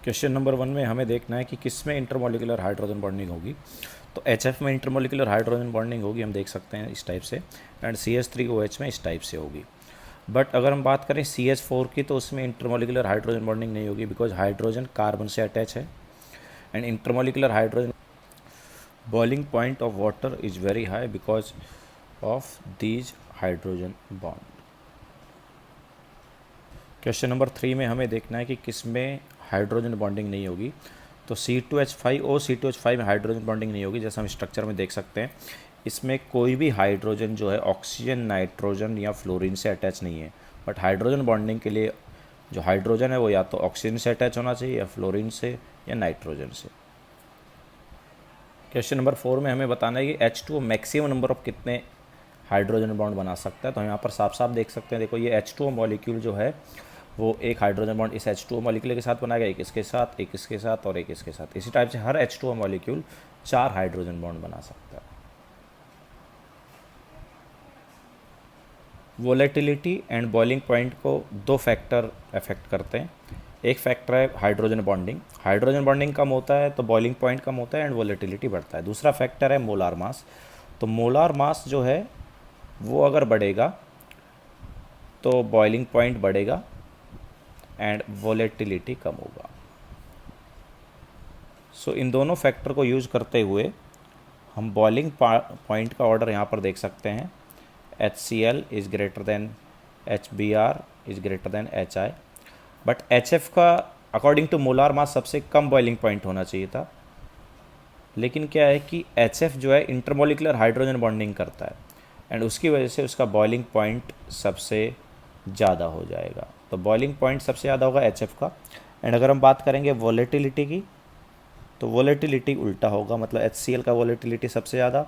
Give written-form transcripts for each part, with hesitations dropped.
Question number 1 में हमें देखना है कि किस में इंटरमॉलिक्यूलर हाइड्रोजन बॉन्डिंग होगी। तो HF में इंटरमॉलिक्यूलर हाइड्रोजन बॉन्डिंग होगी, हम देख सकते हैं इस टाइप से, एंड CH3OH में इस टाइप से होगी। बट अगर हम बात करें CH4 की, तो उसमें इंटरमॉलिक्यूलर हाइड्रोजन बॉन्डिंग नहीं होगी, बिकॉज हाइड्रोजन कार्बन से अटैच है, and intermolecular hydrogen boiling point of water is very high because of these hydrogen bond. Question number 3 में हमें देखना है कि किस में हाइड्रोजन बॉन्डिंग नहीं होगी। तो C2H5O C2H5 में हाइड्रोजन बॉन्डिंग नहीं होगी, जैसा हम स्ट्रक्चर में देख सकते हैं। इसमें कोई भी हाइड्रोजन जो है ऑक्सीजन, नाइट्रोजन या फ्लोरीन से अटैच नहीं है। बट हाइड्रोजन बॉन्डिंग के लिए जो हाइड्रोजन है वो या तो ऑक्सीजन से अटैच होना चाहिए, या फ्लोरीन से, या नाइट्रोजन से। क्वेश्चन नंबर 4 में हमें बताना है कि H2O मैक्सिमम नंबर ऑफ कितने हाइड्रोजन बॉन्ड बना सकता है। तो हम यहाँ पर साफ साफ देख सकते हैं, देखो ये H2O मॉलिक्यूल जो है वो एक हाइड्रोजन बॉन्ड इस H2O मॉलिक्यूल के साथ बनाएगा, एक इसके साथ, एक इसके साथ और एक इसके साथ। इसी टाइप से हर H2O मॉलिक्यूल 4 हाइड्रोजन बॉन्ड बना सकता है। वोलेटिलिटी एंड बॉइलिंग पॉइंट को दो फैक्टर अफेक्ट करते हैं। एक फैक्टर है हाइड्रोजन बॉन्डिंग, हाइड्रोजन बॉन्डिंग कम होता है तो बॉइलिंग पॉइंट कम होता है एंड वोलेटिलिटी बढ़ता है। दूसरा फैक्टर है मोलार मास। तो मोलार मास जो है वो अगर बढ़ेगा तो बॉइलिंग पॉइंट बढ़ेगा एंड वोलेटिलिटी कम होगा। सो इन दोनों फैक्टर को यूज़ करते हुए हम बॉइलिंग पॉइंट का ऑर्डर यहाँ पर देख सकते हैं। HCl is greater than HBr is greater than HI। But HF का अकॉर्डिंग टू मोलार मास सबसे कम बॉइलिंग पॉइंट होना चाहिए था, लेकिन क्या है कि HF जो है इंटरमॉलिक्यूलर हाइड्रोजन बॉन्डिंग करता है एंड उसकी वजह से उसका बॉइलिंग पॉइंट सबसे ज़्यादा हो जाएगा। तो बॉइलिंग पॉइंट सबसे ज़्यादा होगा HF का। एंड अगर हम बात करेंगे वोलेटिलिटी की, तो वोलेटिलिटी उल्टा होगा, मतलब HCl का वोलेटिलिटी सबसे ज़्यादा,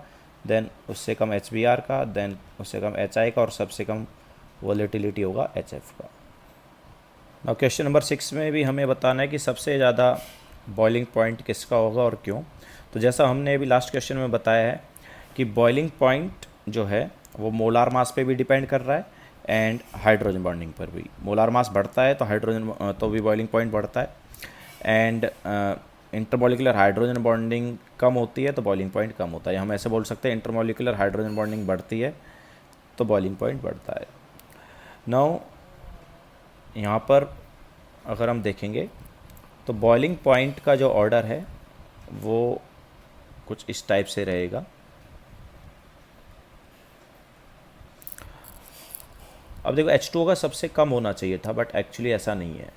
देन उससे कम HBr का, देन उससे कम HI का, और सबसे कम वोलेटिलिटी होगा HF का। नाउ क्वेश्चन नंबर 6 में भी हमें बताना है कि सबसे ज़्यादा बॉइलिंग पॉइंट किसका होगा और क्यों। तो जैसा हमने अभी लास्ट क्वेश्चन में बताया है कि बॉइलिंग पॉइंट जो है वो मोलार मास पे भी डिपेंड कर रहा है एंड हाइड्रोजन बॉन्डिंग पर भी। मोलार मास बढ़ता है तो हाइड्रोजन तो भी बॉइलिंग पॉइंट बढ़ता है, एंड इंटरमॉलिक्यूलर हाइड्रोजन बॉन्डिंग कम होती है तो बॉइलिंग पॉइंट कम होता है। हम ऐसे बोल सकते हैं इंटरमॉलिक्यूलर हाइड्रोजन बॉन्डिंग बढ़ती है तो बॉइलिंग पॉइंट बढ़ता है। नाउ यहाँ पर अगर हम देखेंगे तो बॉइलिंग पॉइंट का जो ऑर्डर है वो कुछ इस टाइप से रहेगा। अब देखो H2O का सबसे कम होना चाहिए था, बट एक्चुअली ऐसा नहीं है।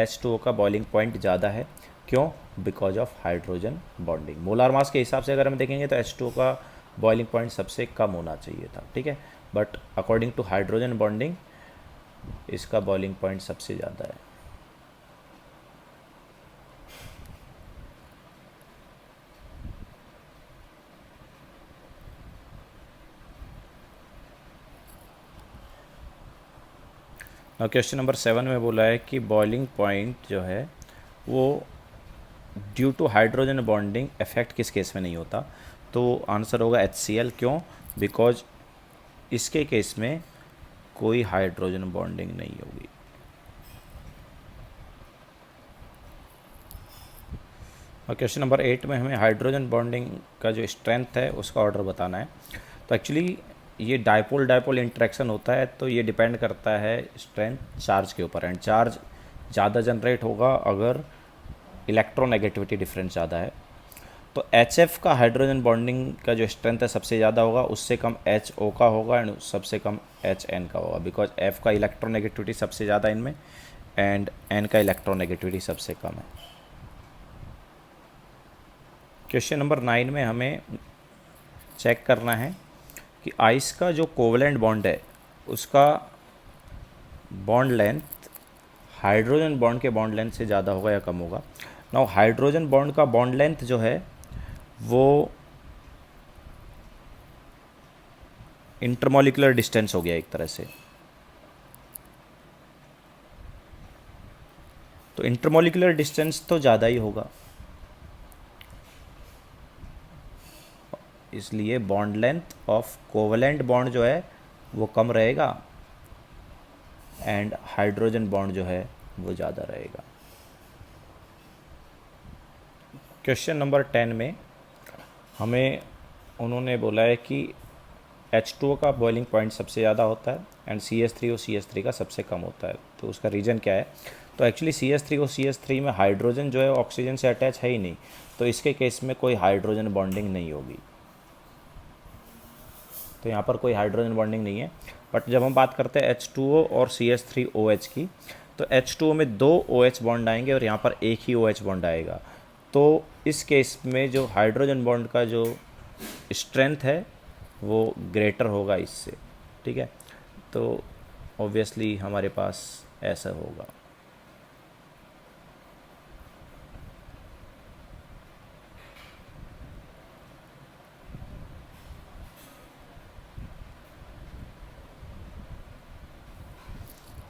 H2O का बॉइलिंग पॉइंट ज़्यादा है, क्यों? Because of hydrogen bonding. Molar mass के हिसाब से अगर हम देखेंगे तो H2O का बॉइलिंग पॉइंट सबसे कम होना चाहिए था, ठीक है, but according to hydrogen bonding इसका बॉइलिंग पॉइंट सबसे ज़्यादा है। और क्वेश्चन नंबर 7 में बोला है कि बॉइलिंग पॉइंट जो है वो due to hydrogen bonding effect किस केस में नहीं होता। तो आंसर होगा HCl। क्यों? बिकॉज इसके केस में कोई हाइड्रोजन बॉन्डिंग नहीं होगी। और क्वेश्चन नंबर 8 में हमें हाइड्रोजन बॉन्डिंग का जो स्ट्रेंथ है उसका ऑर्डर बताना है। तो एक्चुअली ये डायपोल डायपोल इंटरेक्शन होता है, तो ये डिपेंड करता है स्ट्रेंथ चार्ज के ऊपर, एंड चार्ज ज़्यादा जनरेट होगा अगर इलेक्ट्रोनेगेटिविटी डिफरेंस ज़्यादा है। तो HF का हाइड्रोजन बॉन्डिंग का जो स्ट्रेंथ है सबसे ज़्यादा होगा, उससे कम HO का होगा एंड सबसे कम HN का होगा, बिकॉज F का इलेक्ट्रोनेगेटिविटी सबसे ज़्यादा इनमें एंड N का इलेक्ट्रोनेगेटिविटी सबसे कम है। क्वेश्चन नंबर 9 में हमें चेक करना है कि आइस का जो कोवलेंट बॉन्ड है उसका बॉन्ड लेंथ हाइड्रोजन बॉन्ड के बॉन्ड लेंथ से ज़्यादा होगा या कम होगा। नाउ हाइड्रोजन बॉन्ड का बॉन्ड लेंथ जो है वो इंटरमॉलिक्यूलर डिस्टेंस हो गया एक तरह से। तो इंटरमॉलिक्यूलर डिस्टेंस तो ज़्यादा ही होगा, इसलिए bond length of covalent bond जो है वो कम रहेगा एंड हाइड्रोजन बॉन्ड जो है वो ज़्यादा रहेगा। क्वेश्चन नंबर 10 में हमें उन्होंने बोला है कि H2O का बॉइलिंग पॉइंट सबसे ज़्यादा होता है एंड CH3 और CH3 का सबसे कम होता है। तो उसका रीज़न क्या है? तो एक्चुअली CH3 और CH3 में हाइड्रोजन जो है ऑक्सीजन से अटैच है ही नहीं, तो इसके केस में कोई हाइड्रोजन बॉन्डिंग नहीं होगी। तो यहाँ पर कोई हाइड्रोजन बॉन्डिंग नहीं है। बट जब हम बात करते हैं H2O और CH3OH की, तो H2O में 2 OH बॉन्ड आएंगे और यहाँ पर एक ही OH बॉन्ड आएगा। तो इस केस में जो हाइड्रोजन बॉन्ड का जो स्ट्रेंथ है वो ग्रेटर होगा इससे, ठीक है। तो ऑब्वियसली हमारे पास ऐसा होगा।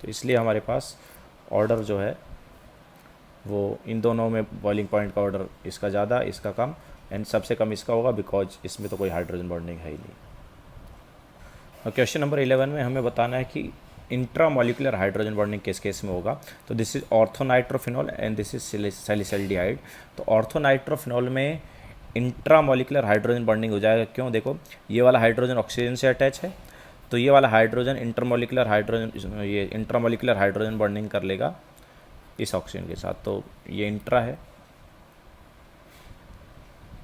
तो इसलिए हमारे पास ऑर्डर जो है वो इन दोनों में बॉइलिंग पॉइंट का ऑर्डर इसका ज़्यादा इसका कम एंड सबसे कम इसका होगा, बिकॉज इसमें तो कोई हाइड्रोजन बॉन्डिंग है ही नहीं। और क्वेश्चन नंबर 11 में हमें बताना है कि इंट्रामोलिकुलर हाइड्रोजन बॉन्डिंग किस केस में होगा। तो this is orthonitrophenol and this is salicylaldehyde. तो ऑर्थोनाइट्रोफिनॉल में इंट्रामोलिकुलर हाइड्रोजन बॉन्डिंग हो जाएगा। क्यों? देखो, ये वाला हाइड्रोजन ऑक्सीजन से अटैच है, तो ये वाला हाइड्रोजन ये इंट्रामोलिकुलर हाइड्रोजन बॉन्डिंग कर लेगा इस ऑक्सीजन के साथ, तो ये इंट्रा है।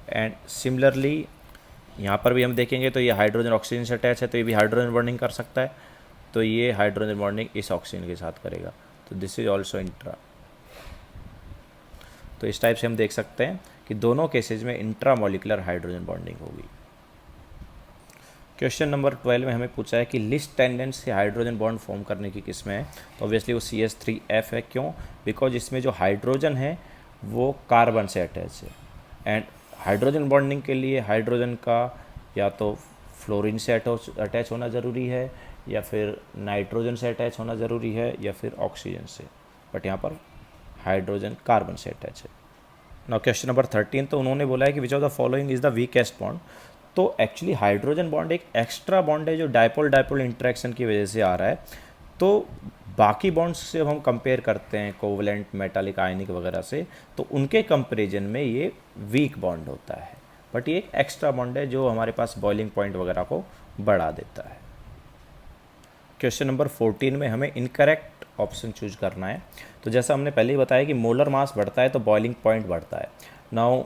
एंड सिमिलरली यहाँ पर भी हम देखेंगे तो ये हाइड्रोजन ऑक्सीजन से अटैच है, तो ये भी हाइड्रोजन बॉन्डिंग कर सकता है, तो ये हाइड्रोजन बॉन्डिंग इस ऑक्सीजन के साथ करेगा, तो दिस इज ऑल्सो इंट्रा। तो इस टाइप से हम देख सकते हैं कि दोनों केसेज में इंट्रामोलिकुलर हाइड्रोजन बॉन्डिंग होगी। क्वेश्चन नंबर 12 में हमें पूछा है कि लिस्ट टेंडेंस से हाइड्रोजन बॉन्ड फॉर्म करने की किस्में हैं। तो ऑब्वियसली वो CH3F है। क्यों? बिकॉज इसमें जो हाइड्रोजन है वो कार्बन से अटैच है एंड हाइड्रोजन बॉन्डिंग के लिए हाइड्रोजन का या तो फ्लोरीन से अटैच होना ज़रूरी है, या फिर नाइट्रोजन से अटैच होना ज़रूरी है, या फिर ऑक्सीजन से। बट यहाँ पर हाइड्रोजन कार्बन से अटैच है। नाउ क्वेश्चन नंबर 13, तो उन्होंने बोला है कि which of the following is the weakest bond. तो एक्चुअली हाइड्रोजन बॉन्ड एक एक्स्ट्रा बॉन्ड है जो डायपोल डायपोल इंटरेक्शन की वजह से आ रहा है। तो बाकी बॉन्ड्स से हम कंपेयर करते हैं कोवलेंट, मेटालिक, आयनिक वगैरह से, तो उनके कंपेरिजन में ये वीक बॉन्ड होता है। बट ये एक एक्स्ट्रा बॉन्ड है जो हमारे पास बॉइलिंग पॉइंट वगैरह को बढ़ा देता है। क्वेश्चन नंबर 14 में हमें इनकरेक्ट ऑप्शन चूज करना है। तो जैसा हमने पहले ही बताया कि मोलर मास बढ़ता है तो बॉइलिंग पॉइंट बढ़ता है। नाउ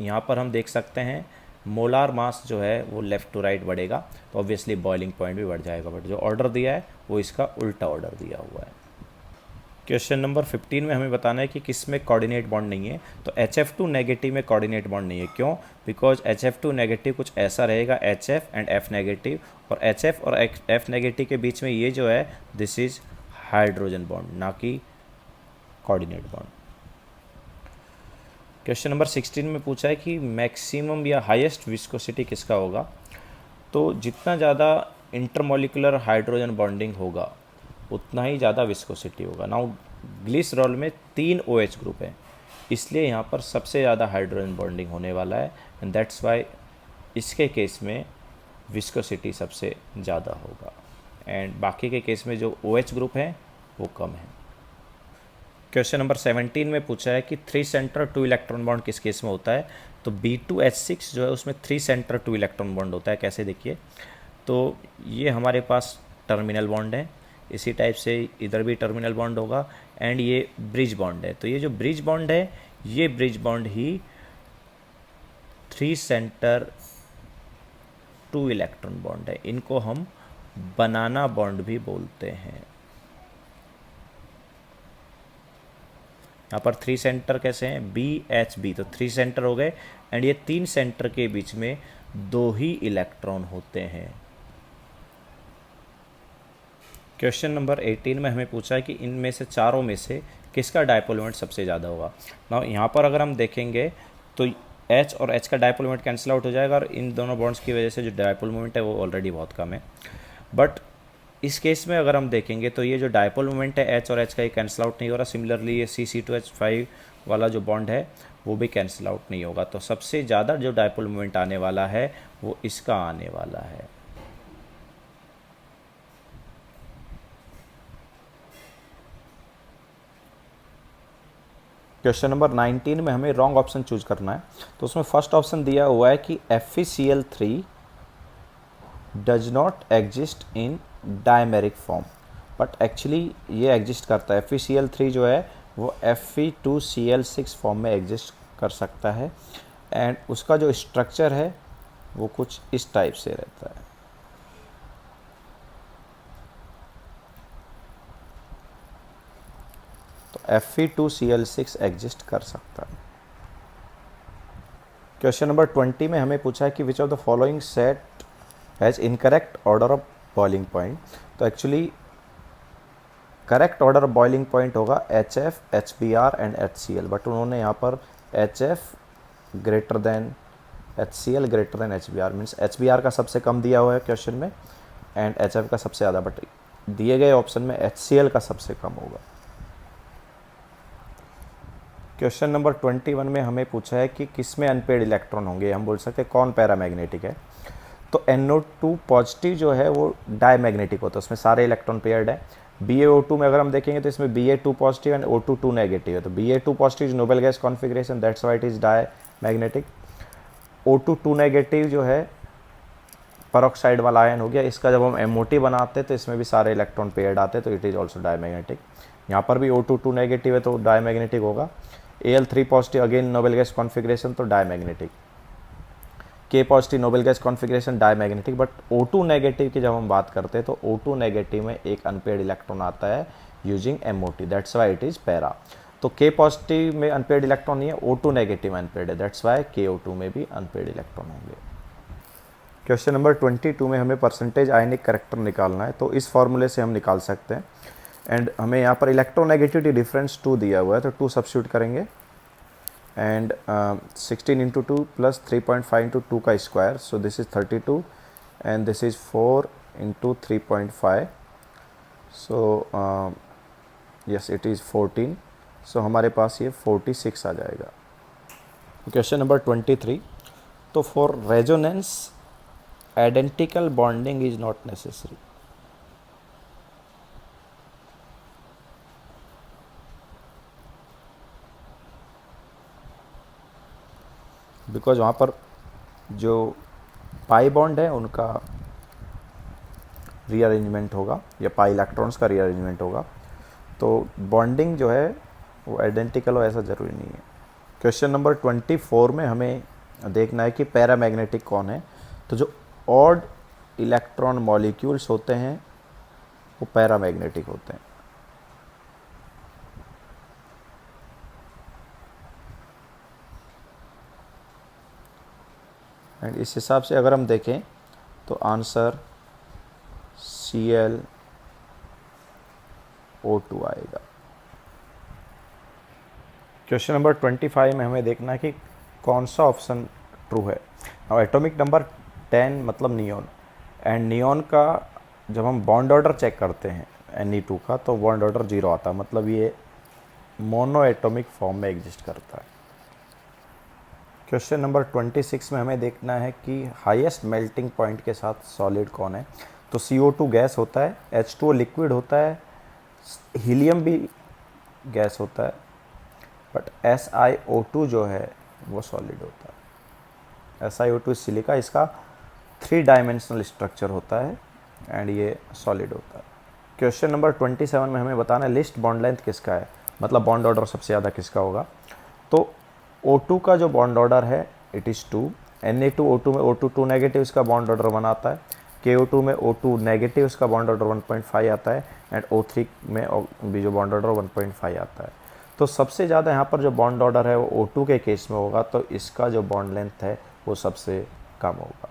यहाँ पर हम देख सकते हैं मोलार मास जो है वो लेफ़्ट टू राइट बढ़ेगा, तो ऑब्वियसली बॉइलिंग पॉइंट भी बढ़ जाएगा। बट जो ऑर्डर दिया है वो इसका उल्टा ऑर्डर दिया हुआ है। क्वेश्चन नंबर 15 में हमें बताना है कि किस में कोऑर्डिनेट बॉन्ड नहीं है। तो HF2 नेगेटिव में कोऑर्डिनेट बॉन्ड नहीं है। क्यों? बिकॉज HF2 नेगेटिव कुछ ऐसा रहेगा, HF एंड F नेगेटिव, और HF और F नेगेटिव के बीच में ये जो है दिस इज हाइड्रोजन बॉन्ड, ना कि कोऑर्डिनेट बॉन्ड। क्वेश्चन नंबर 16 में पूछा है कि मैक्सिमम या हाईएस्ट विस्कोसिटी किसका होगा। तो जितना ज़्यादा इंटरमोलिकुलर हाइड्रोजन बॉन्डिंग होगा उतना ही ज़्यादा विस्कोसिटी होगा। नाउ ग्लिसरॉल में 3 OH ग्रुप हैं, इसलिए यहाँ पर सबसे ज़्यादा हाइड्रोजन बॉन्डिंग होने वाला है एंड दैट्स वाई इसके केस में विस्कोसिटी सबसे ज़्यादा होगा एंड बाकी के केस में जो OH ग्रुप हैं वो कम है। क्वेश्चन नंबर 17 में पूछा है कि 3 सेंटर 2 इलेक्ट्रॉन बॉन्ड किस केस में होता है। तो B2H6 जो है उसमें 3 सेंटर 2 इलेक्ट्रॉन बॉन्ड होता है। कैसे? देखिए, तो ये हमारे पास टर्मिनल बॉन्ड है, इसी टाइप से इधर भी टर्मिनल बॉन्ड होगा एंड ये ब्रिज बॉन्ड है। तो ये जो ब्रिज बॉन्ड है ये ब्रिज बॉन्ड ही 3 सेंटर 2 इलेक्ट्रॉन बॉन्ड है। इनको हम बनाना बॉन्ड भी बोलते हैं। यहाँ पर 3 सेंटर कैसे हैं? BHB, तो 3 सेंटर हो गए एंड ये 3 सेंटर के बीच में 2 ही इलेक्ट्रॉन होते हैं। क्वेश्चन नंबर 18 में हमें पूछा है कि इनमें से चारों में से किसका डायपोल मोमेंट सबसे ज़्यादा होगा। ना यहाँ पर अगर हम देखेंगे तो H और H का डायपोल मोमेंट कैंसिल आउट हो जाएगा और इन दोनों बॉन्ड्स की वजह से जो डायपोल मोमेंट है वो ऑलरेडी बहुत कम है। बट इस केस में अगर हम देखेंगे तो ये जो डायपोल मोमेंट है H और H का ये कैंसिल आउट नहीं हो रहा। सिमिलरली ये C2H5 वाला जो बॉन्ड है वो भी कैंसिल आउट नहीं होगा। तो सबसे ज़्यादा जो डायपोल मोमेंट आने वाला है वो इसका आने वाला है। क्वेश्चन नंबर 19 में हमें रॉन्ग ऑप्शन चूज करना है। तो उसमें फर्स्ट ऑप्शन दिया हुआ है कि FeCl3 does not exist in dimeric form, but actually ये एग्जिस्ट करता है। FeCl3 जो है वो Fe2Cl6 फॉर्म में एग्जिस्ट कर सकता है, एंड उसका जो स्ट्रक्चर है वो कुछ इस टाइप से रहता है। तो Fe2Cl6 एग्जिस्ट कर सकता है। क्वेश्चन नंबर 20 में हमें पूछा है कि which of the following set has incorrect order of boiling point. तो actually correct order of boiling point होगा HF, HBr and HCl, but उन्होंने यहाँ पर HF greater than HCl greater than HBr, means HBr का सबसे कम दिया हुआ है क्वेश्चन में एंड HF का सबसे ज़्यादा, बट दिए गए ऑप्शन में HCl का सबसे कम होगा। क्वेश्चन नंबर 21 में हमें पूछा है कि किस में अनपेड इलेक्ट्रॉन होंगे। हम बोल सकते हैं कौन पैरामैग्नेटिक है। तो NO2 पॉजिटिव जो है वो डायमैग्नेटिक होता है, उसमें सारे इलेक्ट्रॉन पेयर्ड है। BaO2 में अगर हम देखेंगे तो इसमें Ba2 positive and O2 2 negative है। तो Ba2 positive is Nobel gas configuration, that's why it is diamagnetic. O2 2 negative जो है पेरोक्साइड वाला आयन हो गया। इसका जब हम MOT बनाते हैं तो इसमें भी सारे इलेक्ट्रॉन पेयर्ड आते हैं, तो इट इज ऑल्सो डायमैग्नेटिक। यहाँ पर भी O2 2 नेगेटिव है तो डायमैग्नेटिक होगा। Al3 positive again noble gas configuration तो diamagnetic. K positive noble gas configuration diamagnetic, but O2 negative की जब हम बात करते हैं तो O2 नेगेटिव में एक अनपेड इलेक्ट्रॉन आता है using MOT, that's why it is para. तो K पॉजिटिव में अनपेड इलेक्ट्रॉन नहीं है, O2 नेगेटिव में अनपेड है, दैट्स वाई KO2 में भी अनपेड इलेक्ट्रॉन होंगे। क्वेश्चन नंबर 22 में हमें परसेंटेज आयनिक करेक्टर निकालना है। तो इस फॉर्मूले से हम निकाल सकते हैं, एंड हमें यहाँ पर इलेक्ट्रोनेगेटिविटी डिफरेंस 2 दिया हुआ है, तो 2 सब्स्टिट्यूट करेंगे एंड 16 इंटू 2 प्लस 3.5 इंटू 2 का square, so this is 32 and this is 4 into 3.5, so yes it is 14, सो हमारे पास ये 46 आ जाएगा। क्वेश्चन नंबर 23, तो for resonance identical bonding is not necessary. Because वहाँ पर जो पाई बॉन्ड है उनका रीअरेंजमेंट होगा या पाई इलेक्ट्रॉन्स का रीअरेंजमेंट होगा, तो बॉन्डिंग जो है वो आइडेंटिकल हो ऐसा ज़रूरी नहीं है। क्वेश्चन नंबर 24 में हमें देखना है कि पैरामैग्नेटिक कौन है। तो जो ऑड इलेक्ट्रॉन मॉलिक्यूल्स होते हैं वो पैरामैग्नेटिक होते हैं। एंड इस हिसाब से अगर हम देखें तो आंसर ClO2 आएगा। क्वेश्चन नंबर 25 में हमें देखना है कि कौन सा ऑप्शन ट्रू है। अब एटॉमिक नंबर 10 मतलब नियॉन, एंड नियॉन का जब हम बॉन्ड ऑर्डर चेक करते हैं Ne2 का तो बॉन्ड ऑर्डर 0 आता है, मतलब ये मोनो एटॉमिक फॉर्म में एग्जिस्ट करता है। क्वेश्चन नंबर 26 में हमें देखना है कि हाईएस्ट मेल्टिंग पॉइंट के साथ सॉलिड कौन है। तो CO2 गैस होता है, H2O लिक्विड होता है, हीलियम भी गैस होता है, बट SiO2 जो है वो सॉलिड होता है। SiO2 सिलिका, इसका 3 डायमेंशनल स्ट्रक्चर होता है एंड ये सॉलिड होता है। क्वेश्चन नंबर 27 में हमें बताना है लिस्ट बॉन्ड लेंथ किसका है, मतलब बॉन्ड ऑर्डर सबसे ज़्यादा किसका होगा। तो O2 का जो बॉन्ड ऑर्डर है इट इज़ 2, Na2O2 में O2 2 नेगेटिव इसका बॉन्ड ऑर्डर 1 आता है, KO2 में O2 नेगेटिव इसका बॉन्ड ऑर्डर 1.5 आता है, एंड O3 में भी जो बॉन्ड ऑर्डर 1.5 आता है। तो सबसे ज़्यादा यहाँ पर जो बॉन्ड ऑर्डर है वो O2 के केस में होगा, तो इसका जो बॉन्ड लेंथ है वो सबसे कम होगा।